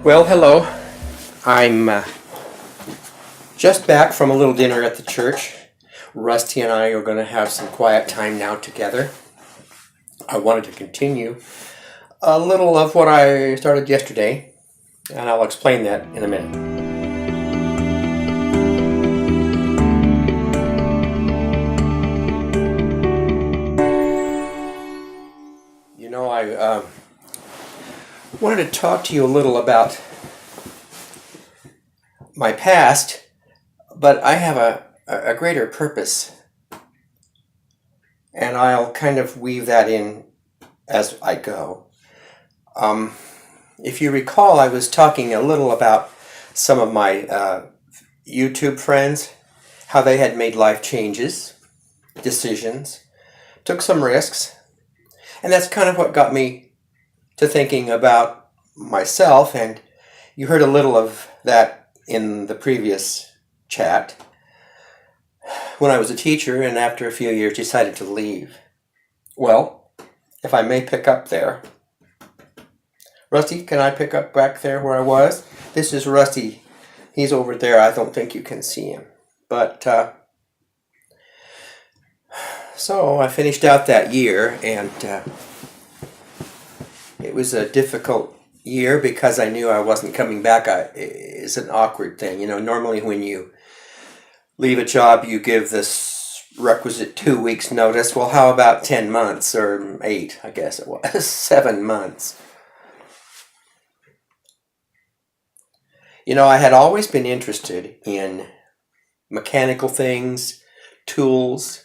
Well, hello. I'm just back from a little dinner at the church. Rusty and I are going to have some quiet time now together. I wanted to continue a little of what I started yesterday, and I'll explain that in a minute. I wanted to talk to you a little about my past, but I have a greater purpose, and I'll kind of weave that in as I go. If you recall, I was talking a little about some of my YouTube friends, how they had made life changes, decisions, took some risks, and that's kind of what got me to thinking about myself, and you heard a little of that in the previous chat. When I was a teacher and after a few years decided to leave. Well, if I may pick up there. Rusty, can I pick up back there where I was? This is Rusty. He's over there. I don't think you can see him. But, so I finished out that year, and it was a difficult year because I knew I wasn't coming back. It's an awkward thing. You know, normally when you leave a job, you give this requisite 2 weeks notice. Well, how about 10 months or 8, I guess it was, 7 months. You know, I had always been interested in mechanical things, tools.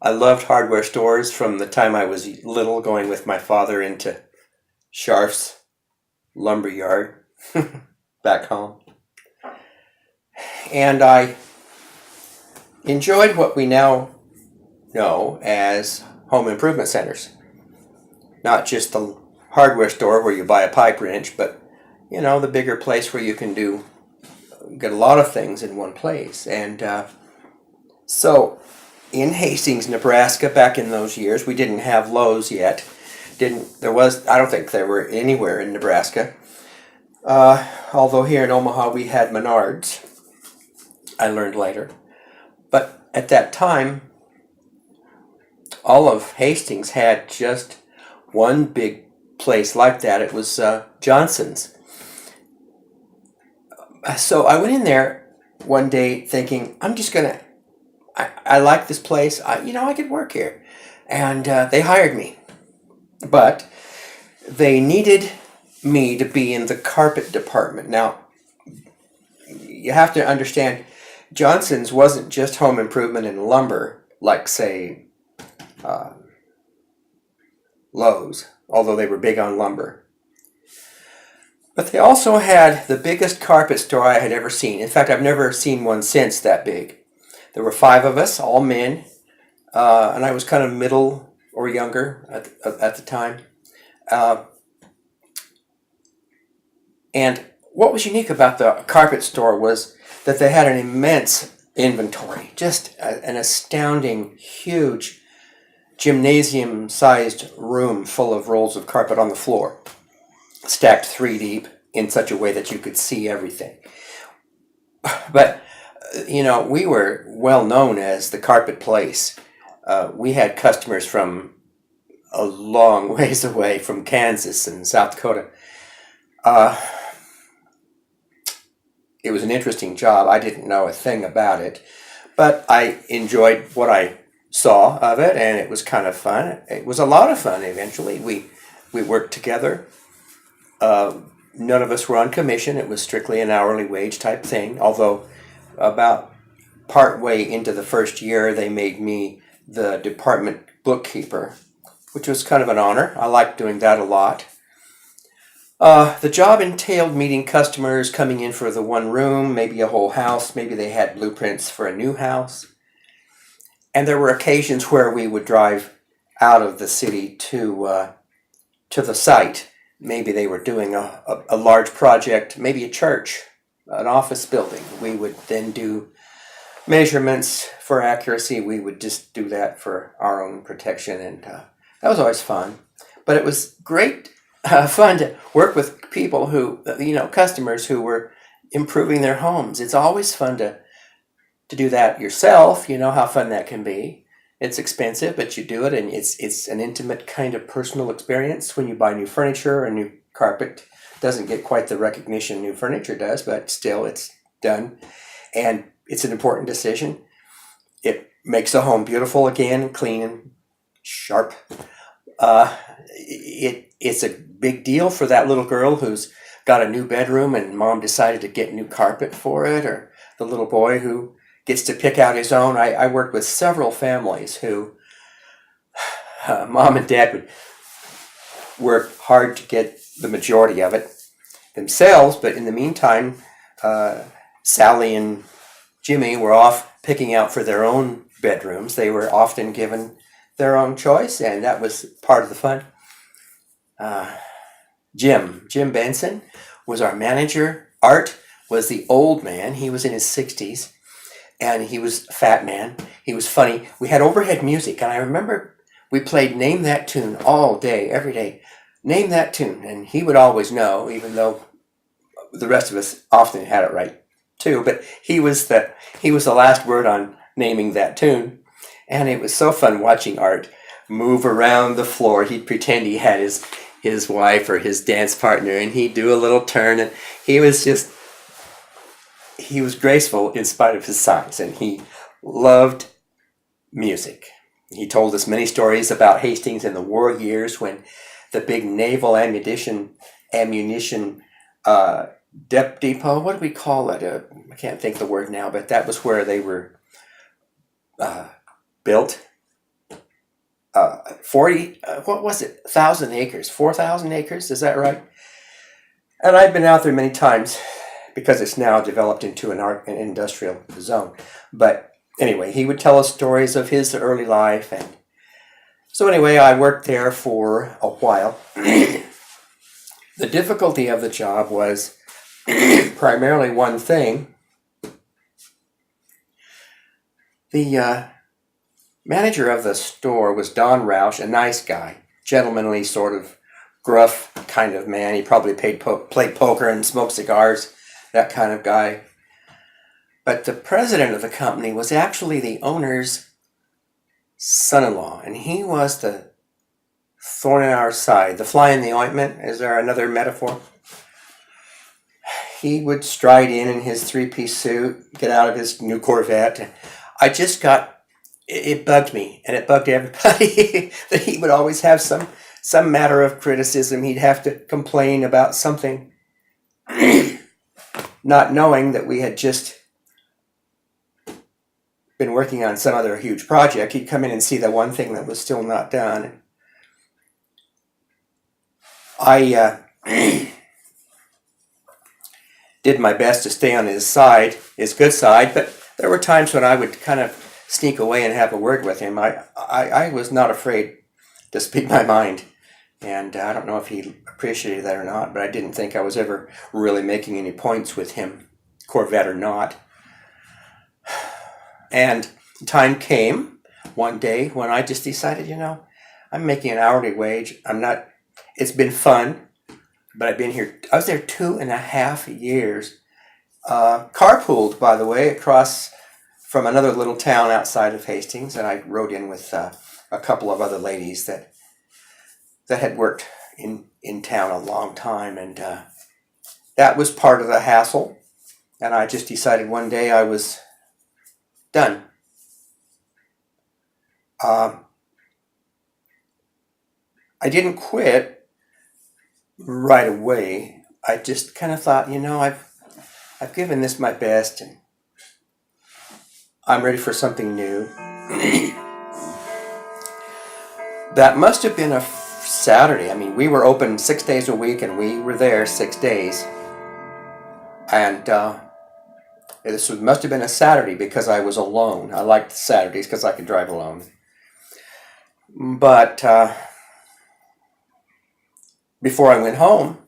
I loved hardware stores from the time I was little, going with my father into Scharf's lumber yard back home. And I enjoyed what we now know as home improvement centers. Not just the hardware store where you buy a pipe wrench, but, you know, the bigger place where you can get a lot of things in one place. And so in Hastings, Nebraska, back in those years, we didn't have Lowe's yet. I don't think there were anywhere in Nebraska. Although here in Omaha we had Menards, I learned later. But at that time, all of Hastings had just one big place like that. It was Johnson's. So I went in there one day thinking, I like this place. I could work here. And they hired me. But they needed me to be in the carpet department. Now, you have to understand, Johnson's wasn't just home improvement and lumber, like, say, Lowe's, although they were big on lumber. But they also had the biggest carpet store I had ever seen. In fact, I've never seen one since that big. There were 5 of us, all men, and I was kind of middle or younger at the time. And what was unique about the carpet store was that they had an immense inventory, just an astounding, huge gymnasium-sized room full of rolls of carpet on the floor, stacked 3 deep in such a way that you could see everything. But, you know, we were well known as the carpet place. We had customers from a long ways away, from Kansas and South Dakota. It was an interesting job. I didn't know a thing about it, but I enjoyed what I saw of it, and it was kind of fun. It was a lot of fun eventually. We worked together. None of us were on commission. It was strictly an hourly wage type thing, although about part way into the first year, they made me the department bookkeeper, which was kind of an honor. I liked doing that a lot. The job entailed meeting customers coming in for the one room, maybe a whole house. Maybe they had blueprints for a new house. And there were occasions where we would drive out of the city to the site. Maybe they were doing a large project, maybe a church, an office building. We would then do measurements for accuracy. We would just do that for our own protection, and that was always fun. But it was great fun to work with people who, customers who were improving their homes. It's always fun to do that yourself. You know how fun that can be. It's expensive, but you do it, and it's an intimate kind of personal experience when you buy new furniture or new carpet. Doesn't get quite the recognition new furniture does, but still, it's done, and it's an important decision. It makes the home beautiful again, clean and sharp. It's a big deal for that little girl who's got a new bedroom and mom decided to get new carpet for it, or the little boy who gets to pick out his own. I worked with several families who mom and dad would work hard to get the majority of it themselves, but in the meantime, Sally and Jimmy were off picking out for their own bedrooms. They were often given their own choice, and that was part of the fun. Jim Benson was our manager. Art was the old man. He was in his 60s, and he was a fat man. He was funny. We had overhead music, and I remember we played Name That Tune all day, every day. Name that tune, and he would always know, even though the rest of us often had it right too. But he was the last word on naming that tune, and it was so fun watching Art move around the floor. He'd pretend he had his wife or his dance partner, and he'd do a little turn, and he was graceful in spite of his size, and he loved music. He told us many stories about Hastings in the war years when the big naval ammunition depot, what do we call it? I can't think the word now, but that was where they were built. 1,000 acres, 4,000 acres, is that right? And I've been out there many times because it's now developed into an industrial zone. But anyway, he would tell us stories of his early life, and so anyway, I worked there for a while. The difficulty of the job was primarily one thing. The manager of the store was Don Roush, a nice guy, gentlemanly, sort of gruff kind of man. He probably played poker and smoked cigars, that kind of guy. But the president of the company was actually the owner's son-in-law, and he was the thorn in our side, the fly in the ointment. Is there another metaphor? He would stride in his three-piece suit, get out of his new Corvette. It bugged me, and it bugged everybody that he would always have some matter of criticism. He'd have to complain about something, not knowing that we had just been working on some other huge project. He'd come in and see the one thing that was still not done. I did my best to stay on his good side, but there were times when I would kind of sneak away and have a word with him. I was not afraid to speak my mind, and I don't know if he appreciated that or not, but I didn't think I was ever really making any points with him, Corvette or not. And time came one day when I just decided, I'm making an hourly wage. It's been fun, but I was there 2.5 years. Carpooled, by the way, across from another little town outside of Hastings, and I rode in with a couple of other ladies that had worked in town a long time, and that was part of the hassle. And I just decided one day I was done. I didn't quit right away. I just kind of thought, I've given this my best, and I'm ready for something new. That must have been a Saturday. I mean, we were open 6 days a week, and we were there 6 days. And this must have been a Saturday because I was alone. I liked Saturdays because I could drive alone. But before I went home,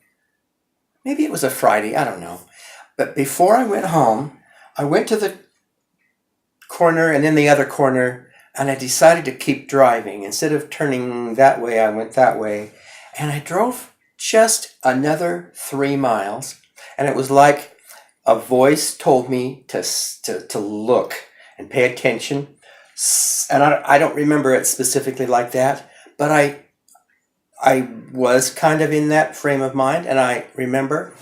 maybe it was a Friday, I don't know. But before I went home, I went to the corner and then the other corner, and I decided to keep driving. Instead of turning that way, I went that way. And I drove just another 3 miles. And it was like a voice told me to look and pay attention. And I don't remember it specifically like that, but I was kind of in that frame of mind, and I remember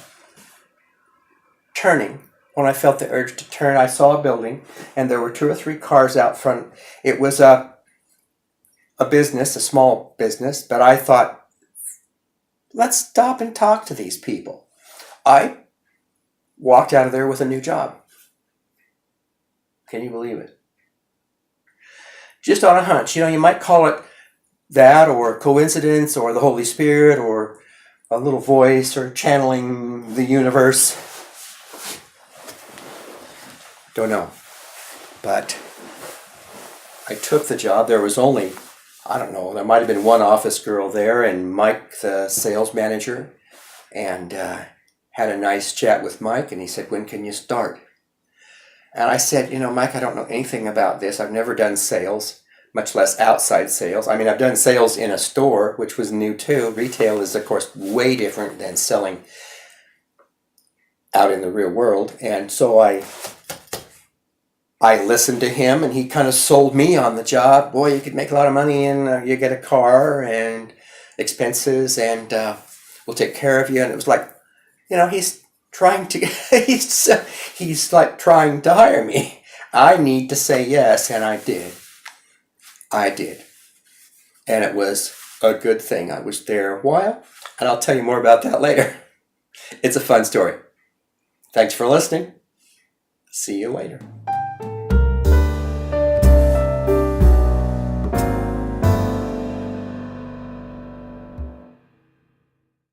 turning. When I felt the urge to turn, I saw a building, and there were 2 or 3 cars out front. It was a business, a small business, but I thought, let's stop and talk to these people. I walked out of there with a new job. Can you believe it? Just on a hunch. You might call it that, or coincidence, or the Holy Spirit, or a little voice, or channeling the universe. Don't know. But I took the job. There was only, I don't know, there might have been one office girl there, and Mike, the sales manager, and had a nice chat with Mike, and he said, when can you start? And I said, Mike, I don't know anything about this. I've never done sales, much less outside sales. I mean, I've done sales in a store, which was new too. Retail is, of course, way different than selling out in the real world. And so I listened to him, and he kind of sold me on the job. Boy, you could make a lot of money, and you get a car and expenses, and we'll take care of you. And it was like, he's trying to, he's like trying to hire me. I need to say yes, and I did. And it was a good thing. I was there a while, and I'll tell you more about that later. It's a fun story. Thanks for listening. See you later.